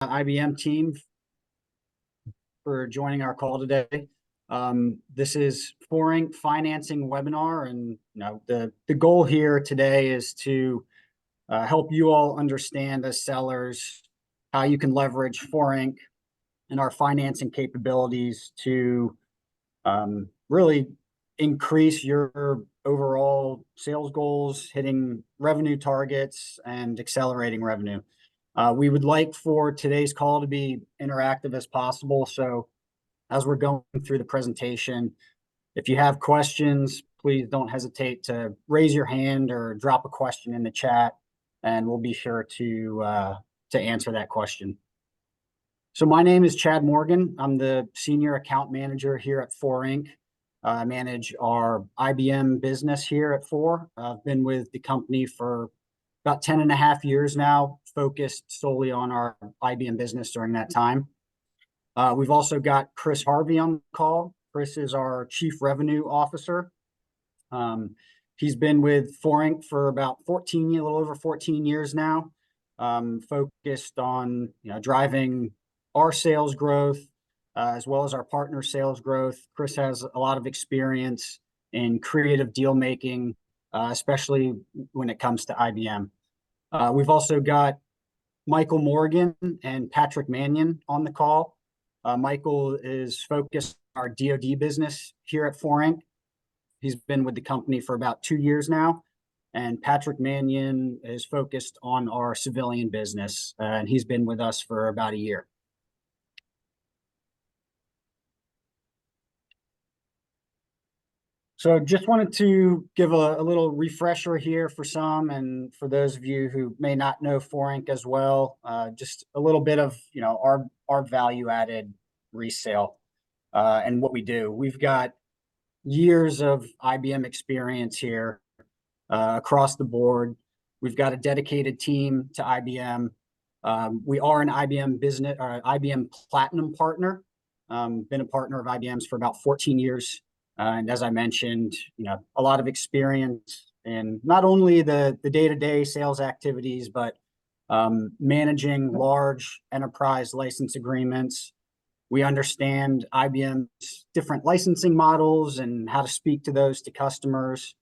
IBM team for joining our call today. This is Foreign Financing webinar, and the goal here today is to help you all understand as sellers how you can leverage Foreign and our financing capabilities to really increase your overall sales goals, hitting revenue targets, and accelerating revenue. We would like for today's call to be interactive as possible. So as we're going through the presentation, if you have questions, please don't hesitate to raise your hand or drop a question in the chat, and we'll be sure to answer that question. So my name is Chad Morgan. I'm the Senior Account Manager here at Foreign. I manage our IBM business here at Four. I've been with the company for about 10 and a half years now, focused solely on our IBM business during that time. We've also got Chris Harvey on the call. Chris is our Chief Revenue Officer. He's been with Foreign for about a little over 14 years now, focused on driving our sales growth, as well as our partner sales growth. Chris has a lot of experience in creative deal making, especially when it comes to IBM. We've also got Michael Morgan and Patrick Mannion on the call. Michael is focused on our DoD business here at Foreign. He's been with the company for about 2 years now. And Patrick Mannion is focused on our civilian business, and he's been with us for about a year. So just wanted to give a little refresher here for some, and for those of you who may not know Foreign as well, just a little bit of our value-added resale and what we do. We've got years of IBM experience here across the board. We've got a dedicated team to IBM. We are an IBM business, or IBM Platinum partner. Been a partner of IBM's for about 14 years. And as I mentioned, a lot of experience in not only the day-to-day sales activities, but managing large enterprise license agreements. We understand IBM's different licensing models and how to speak to those to customers.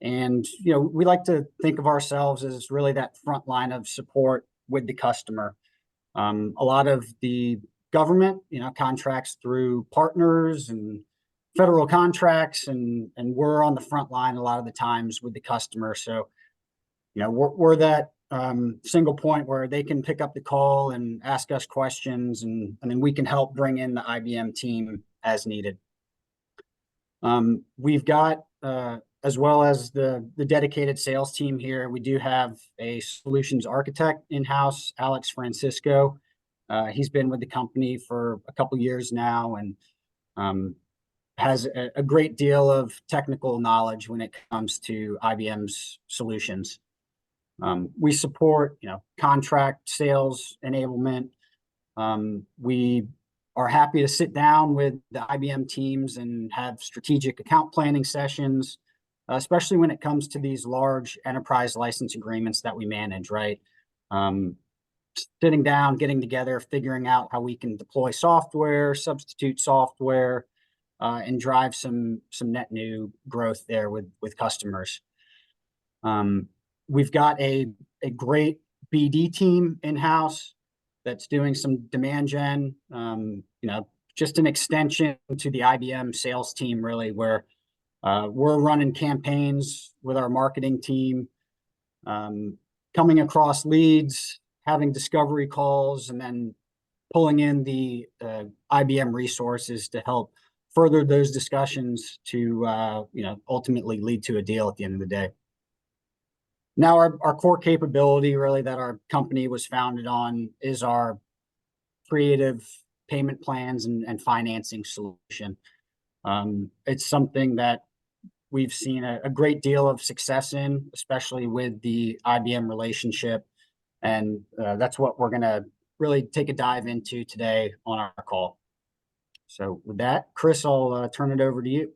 And we like to think of ourselves as really that front line of support with the customer. A lot of the government, contracts through partners and federal contracts, and we're on the front line a lot of the times with the customer. So, we're that single point where they can pick up the call and ask us questions, and then we can help bring in the IBM team as needed. We've got, as well as the dedicated sales team here, we do have a solutions architect in-house, Alex Francisco. He's been with the company for a couple years now, and has a great deal of technical knowledge when it comes to IBM's solutions. We support, contract sales enablement. We are happy to sit down with the IBM teams and have strategic account planning sessions, especially when it comes to these large enterprise license agreements that we manage, right? Sitting down, getting together, figuring out how we can deploy software, substitute software, and drive some net new growth there with customers. We've got a great BD team in-house that's doing some demand gen, just an extension to the IBM sales team, really, where we're running campaigns with our marketing team, coming across leads, having discovery calls, and then pulling in the IBM resources to help further those discussions to ultimately lead to a deal at the end of the day. Now, our core capability, really, that our company was founded on is our creative payment plans and financing solution. It's something that we've seen a great deal of success in, especially with the IBM relationship, and that's what we're going to really take a dive into today on our call. So with that, Chris, I'll turn it over to you.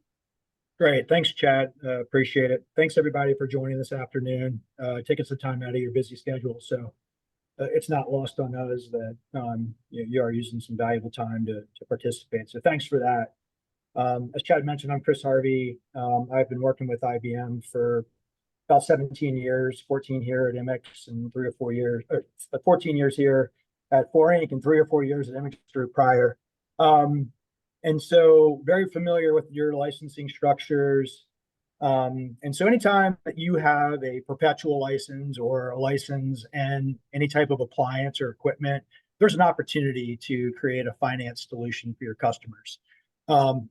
Great. Thanks, Chad. Appreciate it. Thanks, everybody, for joining this afternoon, taking some time out of your busy schedule. So it's not lost on us that you are using some valuable time to participate. So thanks for that. As Chad mentioned, I'm Chris Harvey. I've been working with IBM for about 17 years, 14 here at MX, and 3 or 4 years, or 14 years here at 4Inc. and 3 or 4 years at MX Group prior. And so very familiar with your licensing structures. And so anytime that you have a perpetual license or a license and any type of appliance or equipment, there's an opportunity to create a finance solution for your customers.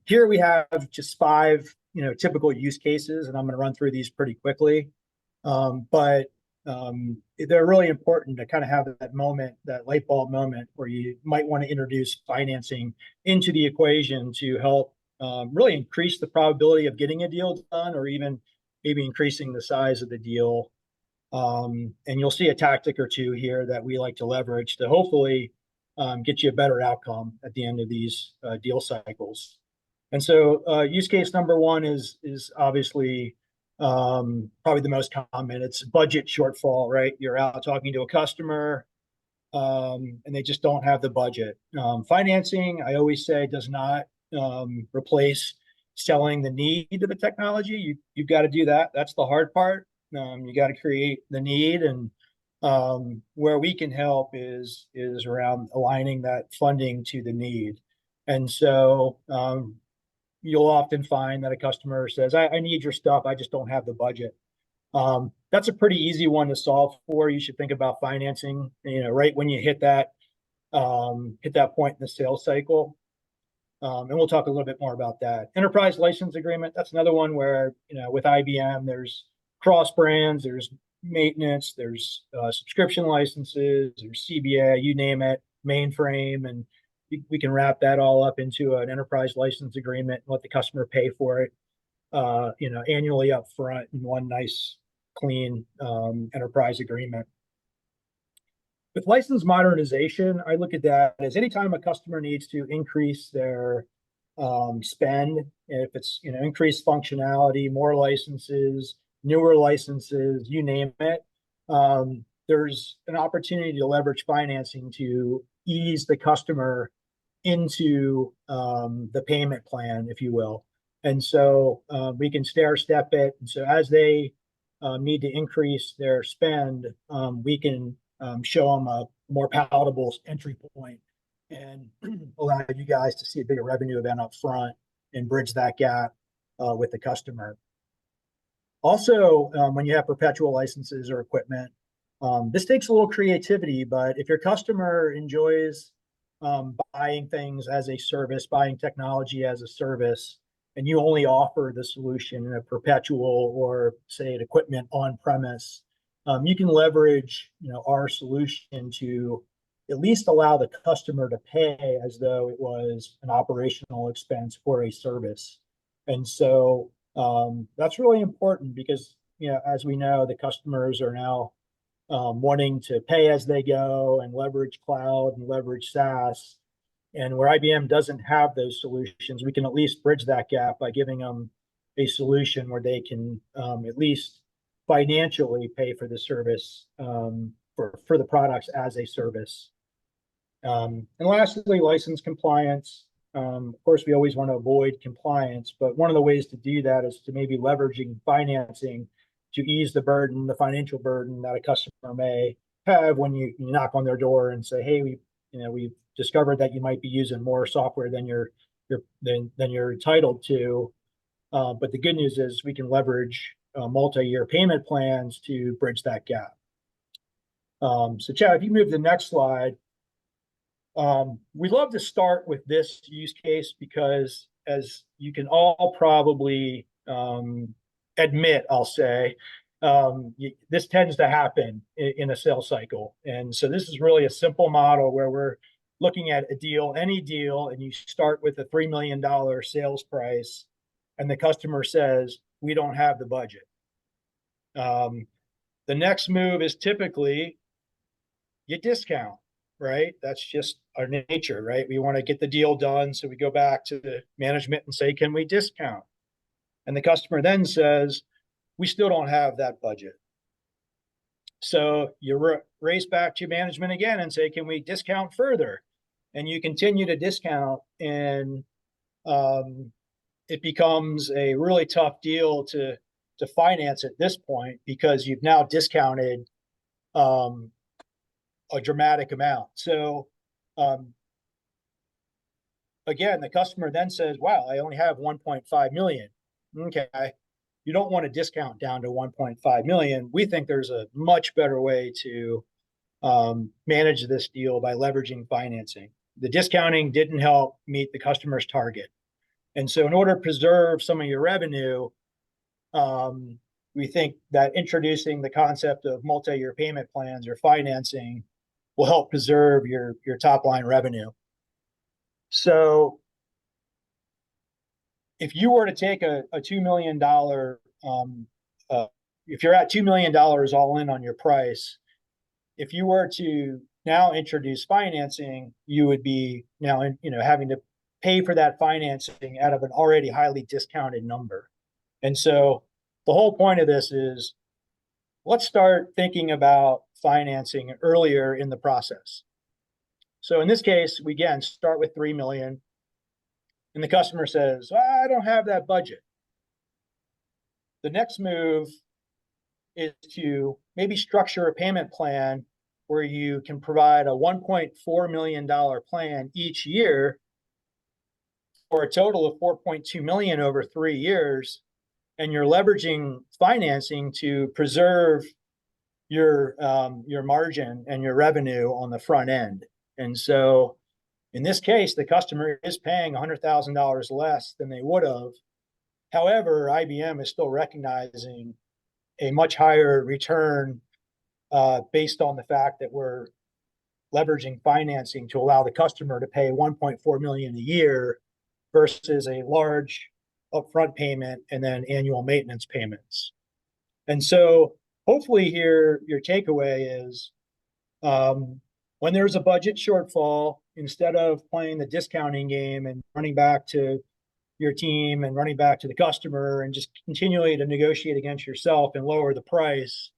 Here we have just 5, typical use cases, and I'm going to run through these pretty quickly. But they're really important to kind of have that moment, that light bulb moment, where you might want to introduce financing into the equation to help really increase the probability of getting a deal done, or even maybe increasing the size of the deal. And you'll see a tactic or two here that we like to leverage to hopefully get you a better outcome at the end of these deal cycles. And so use case number 1 is obviously probably the most common. It's budget shortfall, right? You're out talking to a customer and they just don't have the budget. Financing, I always say, does not replace selling the need of the technology. You've got to do that. That's the hard part. You got to create the need, and where we can help is around aligning that funding to the need. And so you'll often find that a customer says, I need your stuff, I just don't have the budget. That's a pretty easy one to solve for. You should think about financing, right when you hit that point in the sales cycle. And we'll talk a little bit more about that. Enterprise license agreement, that's another one where, with IBM, there's cross brands, there's maintenance, there's subscription licenses, there's CBA, you name it, mainframe, and we can wrap that all up into an enterprise license agreement and let the customer pay for it, annually up front in one nice, clean enterprise agreement. With license modernization, I look at that as anytime a customer needs to increase their spend, if it's increased functionality, more licenses, newer licenses, you name it, there's an opportunity to leverage financing to ease the customer into the payment plan, if you will. And so we can stair step it. And so as they need to increase their spend, we can show them a more palatable entry point and allow you guys to see a bigger revenue event up front and bridge that gap with the customer. Also, when you have perpetual licenses or equipment, this takes a little creativity, but if your customer enjoys buying things as a service, buying technology as a service, and you only offer the solution in a perpetual or say an equipment on premise, you can leverage our solution to at least allow the customer to pay as though it was an operational expense for a service. And so that's really important because as we know, the customers are now wanting to pay as they go and leverage cloud and leverage SaaS. And where IBM doesn't have those solutions, we can at least bridge that gap by giving them a solution where they can at least financially pay for the service, for the products as a service. And lastly, license compliance. Of course, we always want to avoid compliance, but one of the ways to do that is to maybe leveraging financing to ease the burden, the financial burden that a customer may have when you knock on their door and say, hey, we've discovered that you might be using more software than you're entitled to. But the good news is we can leverage multi-year payment plans to bridge that gap. So Chad, if you move to the next slide, we love to start with this use case because, as you can all probably admit, I'll say, this tends to happen in a sales cycle. And so this is really a simple model where we're looking at a deal, any deal, and you start with a $3 million sales price, and the customer says, we don't have the budget. The next move is typically you discount, right? That's just our nature, right? We want to get the deal done. So we go back to the management and say, can we discount? And the customer then says, we still don't have that budget. So you race back to management again and say, can we discount further? And you continue to discount, and it becomes a really tough deal to finance at this point, because you've now discounted a dramatic amount. So again, the customer then says, wow, I only have 1.5 million. Okay, you don't want to discount down to 1.5 million. We think there's a much better way to manage this deal by leveraging financing. The discounting didn't help meet the customer's target. And so in order to preserve some of your revenue, we think that introducing the concept of multi-year payment plans or financing will help preserve your top line revenue. So if you were to take a $2 million, if you're at $2 million all in on your price, if you were to now introduce financing, you would be now, having to pay for that financing out of an already highly discounted number. And so the whole point of this is, let's start thinking about financing earlier in the process. So in this case, we again start with 3 million, and the customer says, I don't have that budget. The next move is to maybe structure a payment plan where you can provide a $1.4 million plan each year for a total of 4.2 million over 3 years. And you're leveraging financing to preserve your margin and your revenue on the front end. And so in this case, the customer is paying $100,000 less than they would have. However, IBM is still recognizing a much higher return based on the fact that we're leveraging financing to allow the customer to pay 1.4 million a year versus a large upfront payment and then annual maintenance payments. And so hopefully here, your takeaway is when there's a budget shortfall, instead of playing the discounting game and running back to your team and running back to the customer and just continually to negotiate against yourself and lower the price,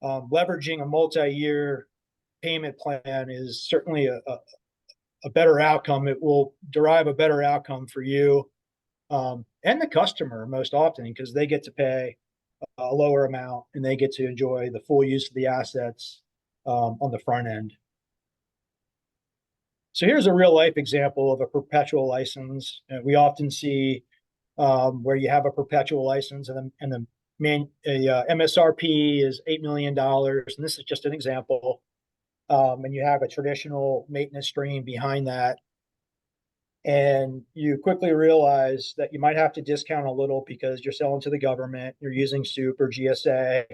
leveraging a multi-year payment plan is certainly a better outcome. It will derive a better outcome for you and the customer most often, because they get to pay a lower amount and they get to enjoy the full use of the assets on the front end. So here's a real life example of a perpetual license. We often see where you have a perpetual license and the MSRP is $8 million. And this is just an example. And you have a traditional maintenance stream behind that. And you quickly realize that you might have to discount a little because you're selling to the government, you're using SOUP or GSA.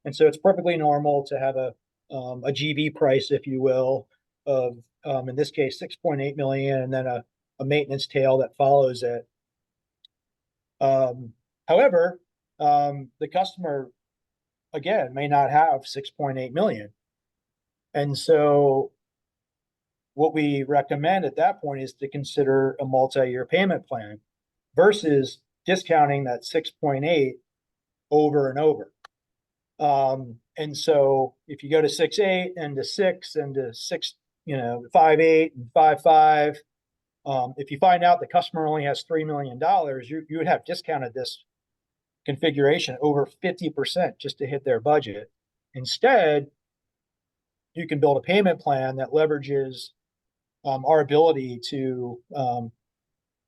And so it's perfectly normal to have a GV price, if you will, of, in this case, 6.8 million, and then a maintenance tail that follows it. However, the customer, again, may not have 6.8 million. And so what we recommend at that point is to consider a multi-year payment plan versus discounting that 6.8 over and over. And so if you go to 6.8 and to 6 and to 6, 5.8 and 5.5, if you find out the customer only has $3 million, you would have discounted this configuration over 50% just to hit their budget. Instead, you can build a payment plan that leverages our ability to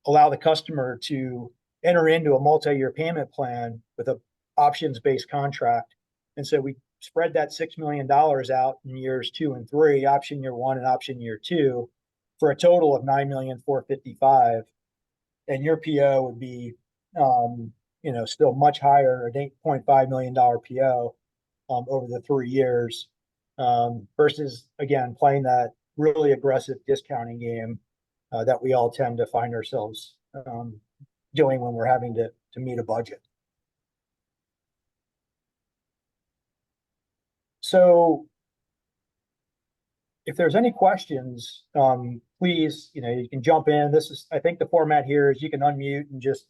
allow the customer to enter into a multi-year payment plan with an options-based contract. And so we spread that $6 million out in years 2 and 3, option year 1 and option year 2, for a total of $9,455,000. And your PO would be, still much higher, an $8.5 million PO over the 3 years, versus, again, playing that really aggressive discounting game that we all tend to find ourselves doing when we're having to meet a budget. So if there's any questions, please, you can jump in. I think the format here is you can unmute and just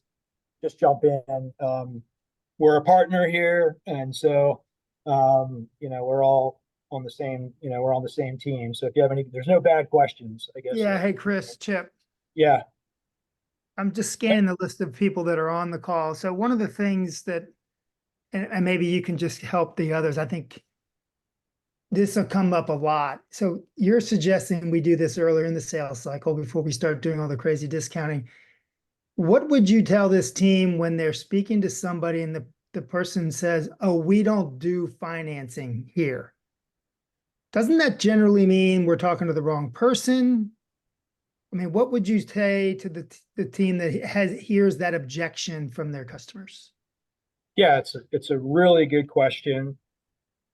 jump in. We're a partner here, and so we're all on the same, we're on the same team. So if you have any, there's no bad questions, I guess. Yeah, hey, Chris, Chip. Yeah. I'm just scanning the list of people that are on the call. So one of the things that, and maybe you can just help the others, I think this will come up a lot. So you're suggesting we do this earlier in the sales cycle before we start doing all the crazy discounting. What would you tell this team when they're speaking to somebody and the person says, oh, we don't do financing here? Doesn't that generally mean we're talking to the wrong person? I mean, what would you say to the team that hears that objection from their customers? Yeah, it's a really good question.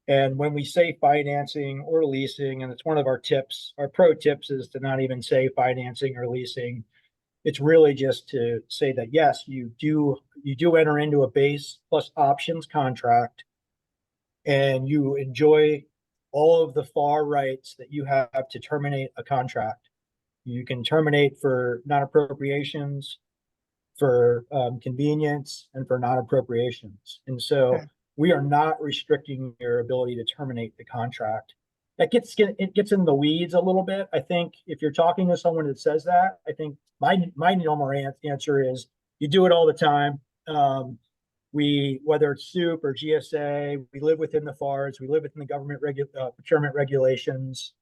And when we say financing or leasing, and it's one of our tips, our pro tips is to not even say financing or leasing. It's really just to say that, yes, you do enter into a base plus options contract, and you enjoy all of the FAR rights that you have to terminate a contract. You can terminate for non-appropriations, for convenience, and for non-appropriations. And so Okay. we are not restricting your ability to terminate the contract. It gets in the weeds a little bit. I think if you're talking to someone that says that, I think my normal answer is you do it all the time. Whether it's SOUP or GSA, we live within the FARs, we live within the government procurement regulations,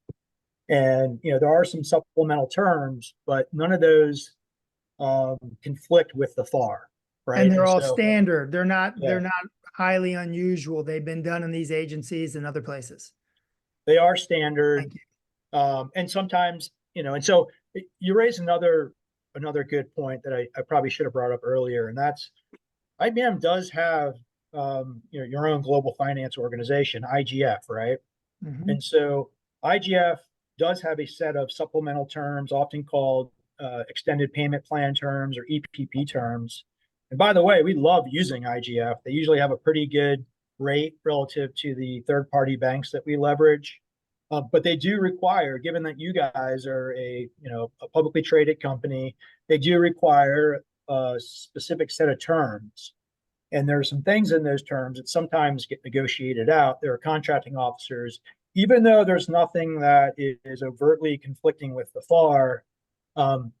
and there are some supplemental terms, but none of those conflict with the FAR, right? And they're all so, standard. They're not yeah, highly unusual. They've been done in these agencies and other places. they are standard. Thank you. And sometimes, and so you raise another good point that I probably should have brought up earlier, and that's IBM does have your own global finance organization, IGF, right? Mhm. And so IGF does have a set of supplemental terms, often called extended payment plan terms or EPP terms. And by the way, we love using IGF. They usually have a pretty good rate relative to the third-party banks that we leverage. But they do require, given that you guys are a publicly traded company, they do require a specific set of terms. And there are some things in those terms that sometimes get negotiated out. There are contracting officers, even though there's nothing that is overtly conflicting with the FAR,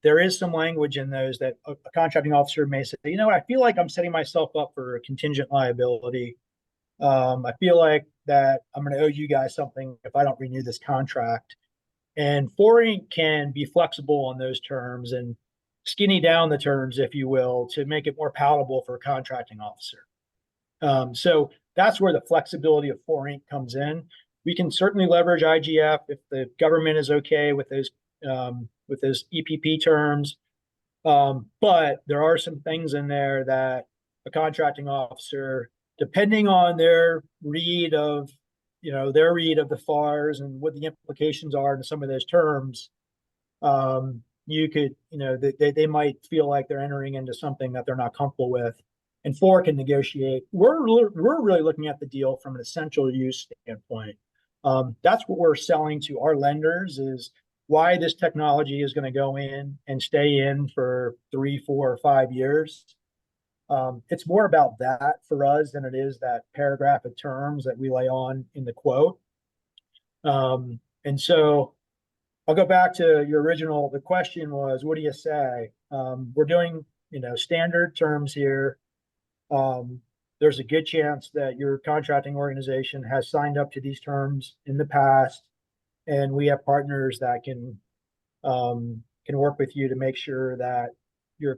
there is some language in those that a contracting officer may say, I feel like I'm setting myself up for a contingent liability. I feel like that I'm going to owe you guys something if I don't renew this contract. And 4Inc can be flexible on those terms and skinny down the terms, if you will, to make it more palatable for a contracting officer. So that's where the flexibility of 4Inc comes in. We can certainly leverage IGF if the government is okay with those EPP terms. But there are some things in there that a contracting officer, depending on their read of the FARs and what the implications are to some of those terms, you could, they might feel like they're entering into something that they're not comfortable with, and 4 can negotiate. We're really looking at the deal from an essential use standpoint. That's what we're selling to our lenders, is why this technology is going to go in and stay in for 3, 4, or 5 years. It's more about that for us than it is that paragraph of terms that we lay on in the quote. And so I'll go back to your original, the question was, what do you say? We're doing, standard terms here. There's a good chance that your contracting organization has signed up to these terms in the past, and we have partners that can work with you to make sure that your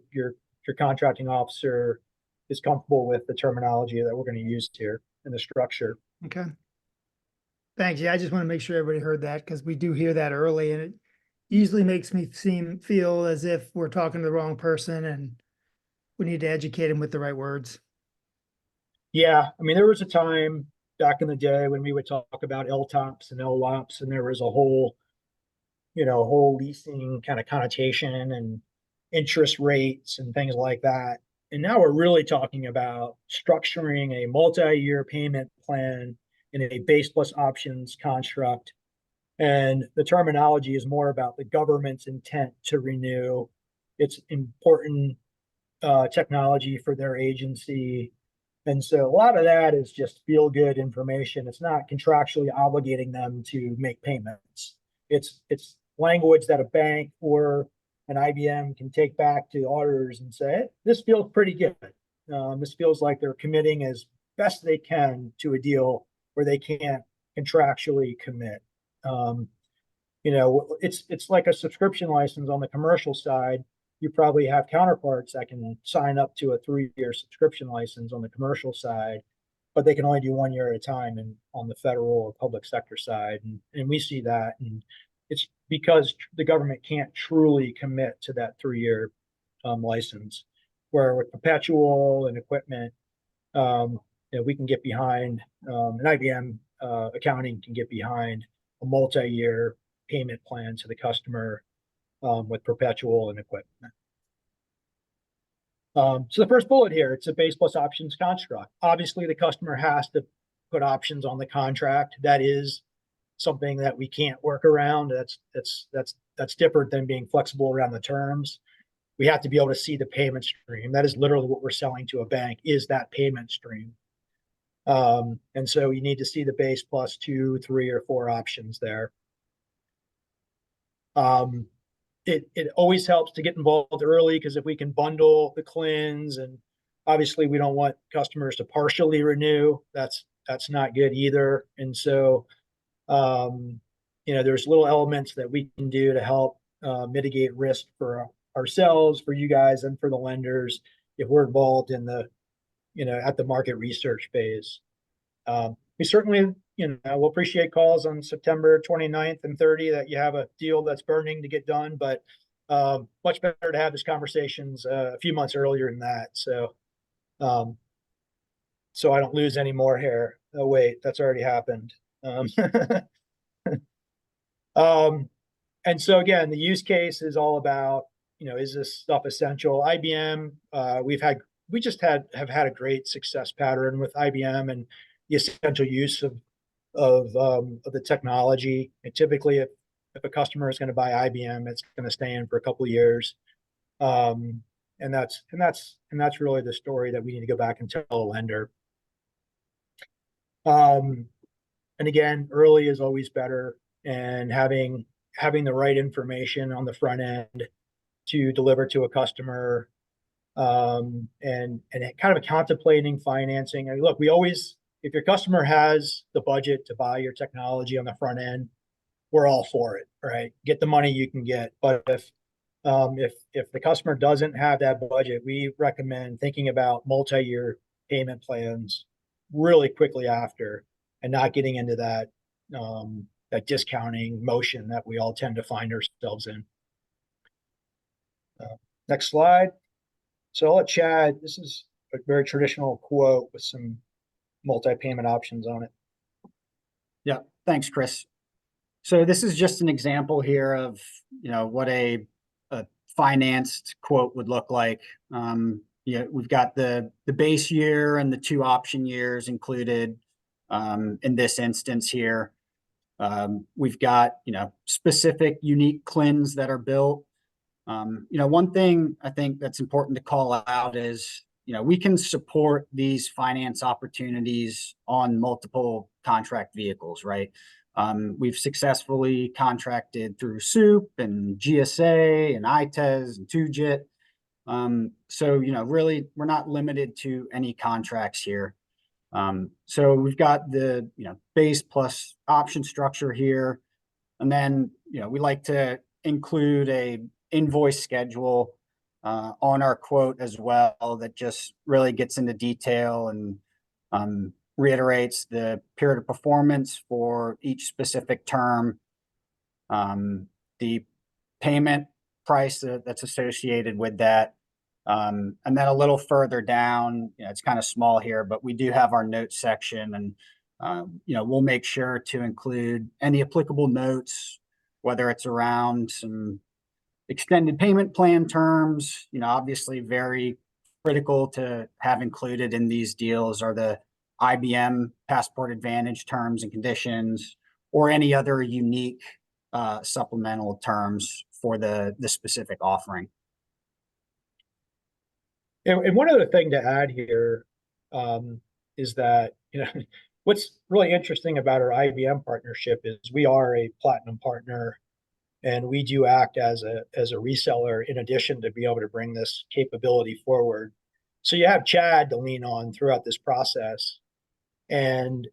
contracting officer is comfortable with the terminology that we're going to use here and the structure. Okay. Thanks. Yeah, I just want to make sure everybody heard that, because we do hear that early, and it usually makes me feel as if we're talking to the wrong person and we need to educate them with the right words. Yeah, I mean, there was a time back in the day when we would talk about LTOPs and LWOPs, and there was a whole leasing kind of connotation and interest rates and things like that. And now we're really talking about structuring a multi-year payment plan in a base plus options construct. And the terminology is more about the government's intent to renew. It's important technology for their agency. And so a lot of that is just feel good information. It's not contractually obligating them to make payments. It's language that a bank or an IBM can take back to auditors and say, this feels pretty good. This feels like they're committing as best they can to a deal where they can't contractually commit. It's like a subscription license on the commercial side. You probably have counterparts that can sign up to a 3-year subscription license on the commercial side, but they can only do 1 year at a time and on the federal or public sector side. And we see that. And it's because the government can't truly commit to that 3-year license, where with perpetual and equipment, we can get behind, an IBM accounting can get behind a multi-year payment plan to the customer with perpetual and equipment. So the first bullet here, it's a base plus options construct. Obviously, the customer has to put options on the contract. That is something that we can't work around. That's different than being flexible around the terms. We have to be able to see the payment stream. That is literally what we're selling to a bank, is that payment stream. And so you need to see the base plus 2, 3, or 4 options there. It always helps to get involved early, because if we can bundle the CLINs, and obviously we don't want customers to partially renew, that's not good either. And so, there's little elements that we can do to help mitigate risk for ourselves, for you guys, and for the lenders if we're involved in the, at the market research phase. We certainly, we'll appreciate calls on September 29th and 30 that you have a deal that's burning to get done, but much better to have these conversations a few months earlier than that. So I don't lose any more hair. Oh, wait, that's already happened. And so again, the use case is all about, is this stuff essential? IBM, we just have had a great success pattern with IBM and the essential use of the technology. And typically, if a customer is going to buy IBM, it's going to stay in for a couple of years. And that's really the story that we need to go back and tell a lender. And again, early is always better, and having the right information on the front end to deliver to a customer, and kind of contemplating financing. And look, if your customer has the budget to buy your technology on the front end, we're all for it, right? Get the money you can get. But if the customer doesn't have that budget, we recommend thinking about multi-year payment plans really quickly after, and not getting into that discounting motion that we all tend to find ourselves in. Next slide. So I'll let Chad, this is a very traditional quote with some multi-payment options on it. Yeah, thanks, Chris. So this is just an example here of, what a financed quote would look like. We've got the base year and the 2 option years included in this instance here. We've got, specific unique CLINs that are built. One thing I think that's important to call out is, we can support these finance opportunities on multiple contract vehicles, right? We've successfully contracted through SOUP and GSA and ITES and TUJIT. So, really, we're not limited to any contracts here. So we've got the, base plus option structure here. And then, we like to include a invoice schedule on our quote as well, that just really gets into detail and reiterates the period of performance for each specific term, the payment price that's associated with that. And then a little further down, it's kind of small here, but we do have our notes section, and we'll make sure to include any applicable notes, whether it's around some extended payment plan terms. Obviously very critical to have included in these deals are the IBM Passport Advantage terms and conditions, or any other unique supplemental terms for the specific offering. And one other thing to add here, is that, what's really interesting about our IBM partnership is we are a platinum partner, and we do act as a reseller in addition to be able to bring this capability forward. So you have Chad to lean on throughout this process. And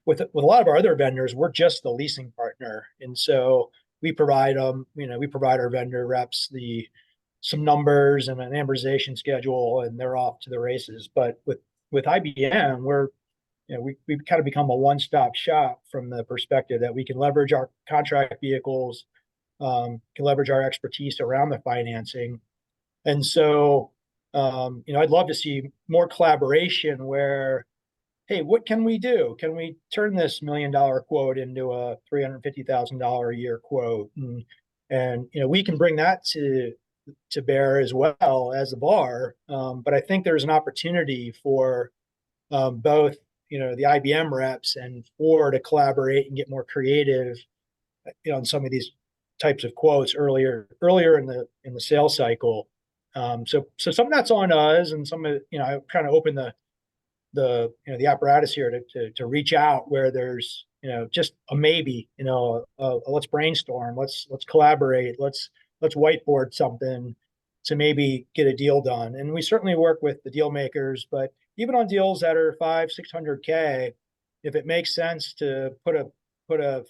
with a lot of our other vendors, we're just the leasing partner. And so we provide them, we provide our vendor reps some numbers and an amortization schedule, and they're off to the races. But with IBM, we've kind of become a one-stop shop from the perspective that we can leverage our contract vehicles, can leverage our expertise around the financing. And so, I'd love to see more collaboration where, hey, what can we do? Can we turn this $1 million quote into a $350,000 a year quote? And we can bring that to bear as well as the bar. But I think there's an opportunity for both, the IBM reps and Ford to collaborate and get more creative, on some of these types of quotes earlier in the sales cycle. So some of that's on us, and some of I kind of open the apparatus here to reach out where there's just a maybe, let's brainstorm, let's collaborate, let's whiteboard something to maybe get a deal done. And we certainly work with the deal makers, but even on deals that are 500-600K, if it makes sense to put a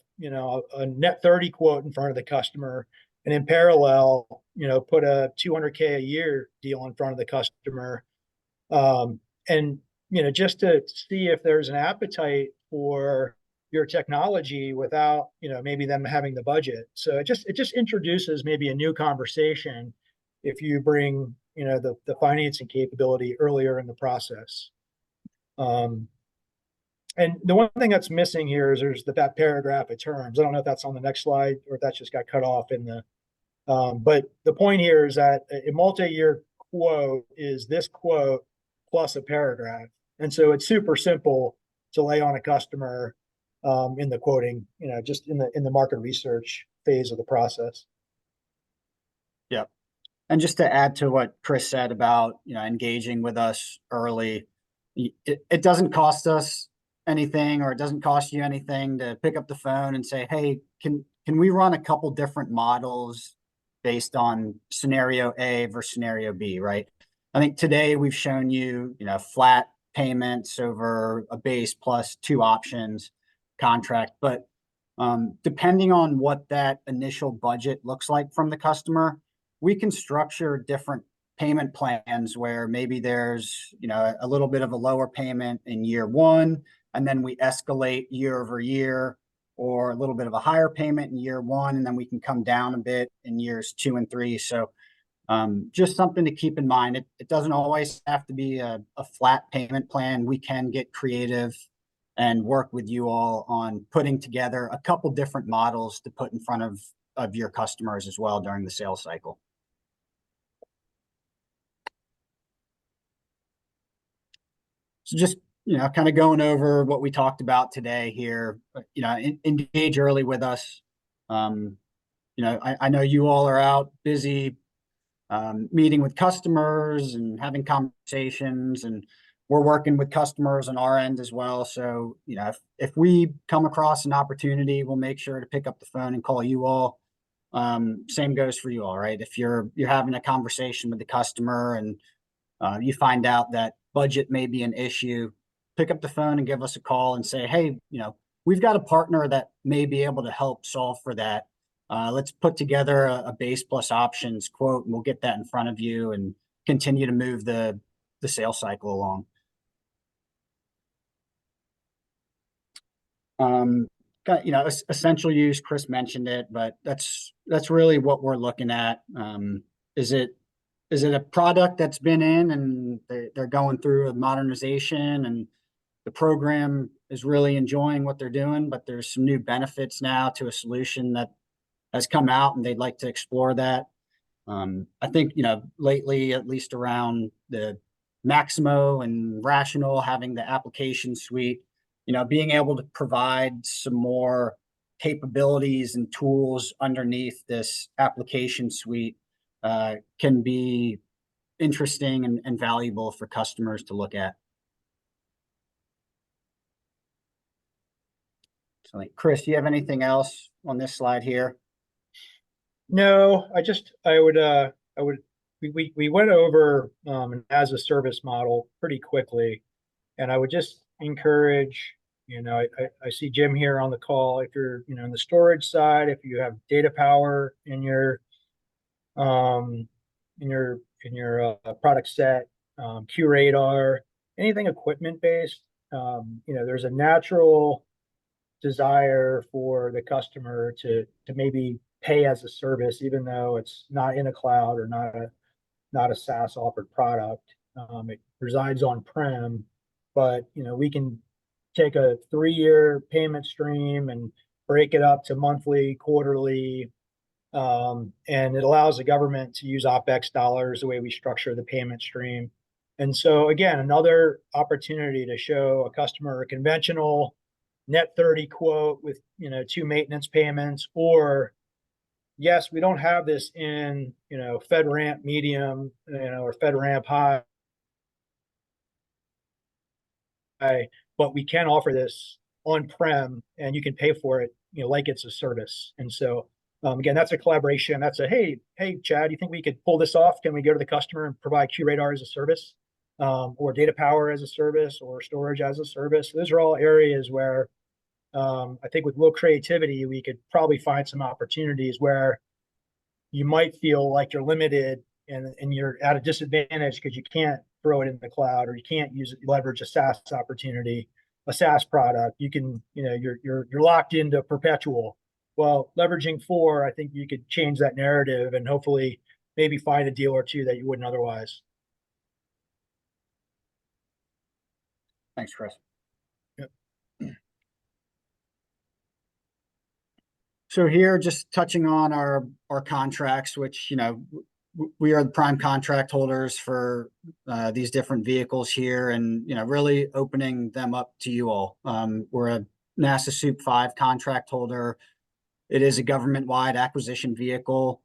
net 30 quote in front of the customer, and in parallel, put a 200K a year deal in front of the customer, and just to see if there's an appetite for your technology without maybe them having the budget. So it just introduces maybe a new conversation if you bring the financing capability earlier in the process. And the one thing that's missing here is there's that paragraph of terms. I don't know if that's on the next slide or if that just got cut off in the. But the point here is that a multi-year quote is this quote plus a paragraph, and so it's super simple to lay on a customer in the quoting, just in the market research phase of the process. Yeah. And just to add to what Chris said about, engaging with us early, it doesn't cost us anything, or it doesn't cost you anything to pick up the phone and say, hey, can we run a couple different models based on scenario A versus scenario B, right? I think today we've shown you, flat payments over a base plus 2 options contract, but depending on what that initial budget looks like from the customer, we can structure different payment plans where maybe there's, a little bit of a lower payment in year 1, and then we escalate year over year, or a little bit of a higher payment in year 1, and then we can come down a bit in years 2 and 3. So just something to keep in mind. It doesn't always have to be a flat payment plan. We can get creative and work with you all on putting together a couple different models to put in front of your customers as well during the sales cycle. So just, kind of going over what we talked about today here, engage early with us. I know you all are out busy meeting with customers and having conversations, and we're working with customers on our end as well. So, if we come across an opportunity, we'll make sure to pick up the phone and call you all. Same goes for you all, right? If you're having a conversation with the customer and you find out that budget may be an issue, pick up the phone and give us a call and say, hey, we've got a partner that may be able to help solve for that. Let's put together a base plus options quote, and we'll get that in front of you and continue to move the sales cycle along. Essential use, Chris mentioned it, but that's really what we're looking at. Is it a product that's been in and they're going through a modernization, and the program is really enjoying what they're doing, but there's some new benefits now to a solution that has come out and they'd like to explore that. I think, lately, at least around the Maximo and Rational having the application suite, being able to provide some more capabilities and tools underneath this application suite can be interesting and valuable for customers to look at. Excellent. Chris, do you have anything else on this slide here? No, we went over an as a service model pretty quickly. And I would just encourage, I see Jim here on the call. If you're, in the storage side, if you have data power in your um, product set, QRadar, anything equipment based, there's a natural desire for the customer to maybe pay as a service, even though it's not in a cloud or not a SaaS offered product. It resides on prem, but we can take a 3-year payment stream and break it up to monthly, quarterly, and it allows the government to use OpEx dollars the way we structure the payment stream. And so again, another opportunity to show a customer a conventional net 30 quote with 2 maintenance payments, or yes, we don't have this in FedRAMP medium, or FedRAMP high, but we can offer this on-prem and you can pay for it, like it's a service. And so again, that's a collaboration. That's a, hey, Chad, you think we could pull this off? Can we go to the customer and provide QRadar as a service, or data power as a service, or storage as a service? Those are all areas where I think with a little creativity, we could probably find some opportunities where you might feel like you're limited and you're at a disadvantage because you can't throw it in the cloud, or you can't leverage a SaaS opportunity, a SaaS product. You can, you're locked into perpetual. Well, leveraging 4, I think you could change that narrative and hopefully maybe find a deal or two that you wouldn't otherwise. Thanks, Chris. Yep. So here, just touching on our contracts, which, we are the prime contract holders for these different vehicles here, and, really opening them up to you all. We're a NASA SOUP 5 contract holder. It is a government-wide acquisition vehicle.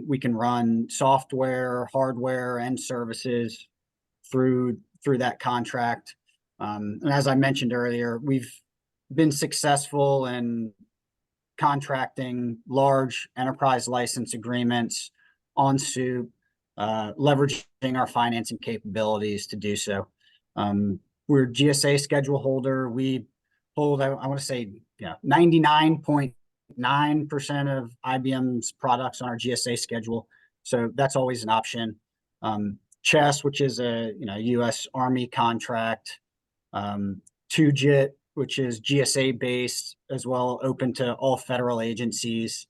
We can run software, hardware, and services through that contract. And as I mentioned earlier, we've been successful in contracting large enterprise license agreements on SOUP, leveraging our financing capabilities to do so. We're GSA schedule holder. We hold, I want to say, 99.9% of IBM's products on our GSA schedule. So that's always an option. Chess, which is a U.S. Army contract. 2JIT, which is GSA based as well, open to all federal agencies.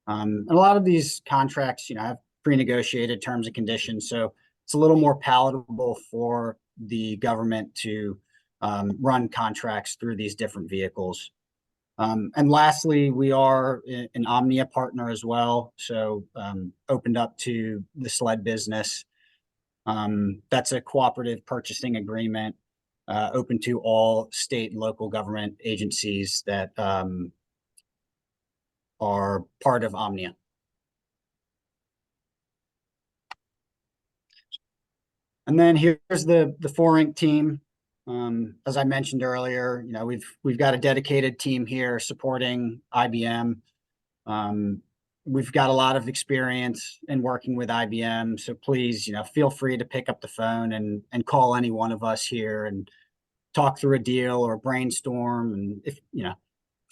And a lot of these contracts, have pre-negotiated terms and conditions. So it's a little more palatable for the government to run contracts through these different vehicles. And lastly, we are an Omnia partner as well. So opened up to the SLED business. That's a cooperative purchasing agreement, open to all state and local government agencies that are part of Omnia. And then here's the 4Inc team. As I mentioned earlier, we've got a dedicated team here supporting IBM. We've got a lot of experience in working with IBM, so please, feel free to pick up the phone and call any one of us here and talk through a deal or brainstorm. And if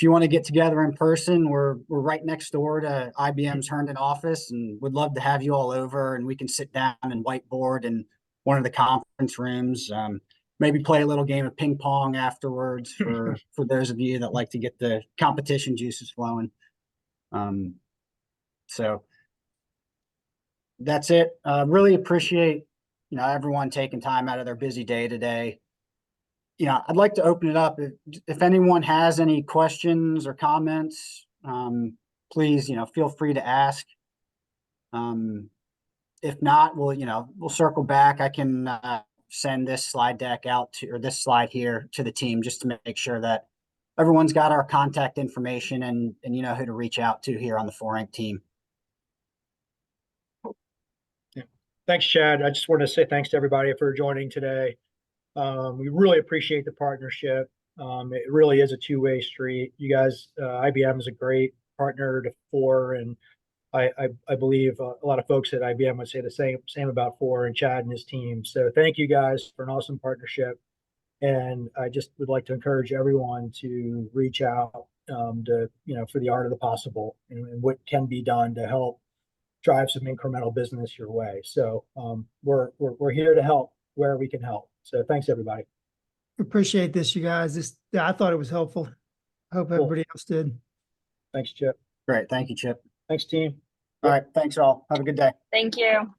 you want to get together in person, we're right next door to IBM's Herndon office, and would love to have you all over, and we can sit down and whiteboard in one of the conference rooms. Maybe play a little game of ping pong afterwards for those of you that like to get the competition juices flowing. So that's it. Really appreciate, everyone taking time out of their busy day today. I'd like to open it up. If anyone has any questions or comments, please, feel free to ask. If not, we'll circle back. I can send this slide deck out or this slide here to the team just to make sure that everyone's got our contact information and you know who to reach out to here on the 4Inc team. Yeah. Thanks, Chad. I just want to say thanks to everybody for joining today. We really appreciate the partnership. It really is a two-way street. You guys, IBM is a great partner to Four, and I believe a lot of folks at IBM would say the same about Four and Chad and his team. So thank you guys for an awesome partnership. And I just would like to encourage everyone to reach out for the art of the possible and what can be done to help drive some incremental business your way. So we're here to help where we can help. So thanks, everybody. Appreciate this, you guys. I thought it was helpful. I hope everybody else did. Thanks, Chip. Great. Thank you, Chip. Thanks, team. All right. Thanks all. Have a good day. Thank you.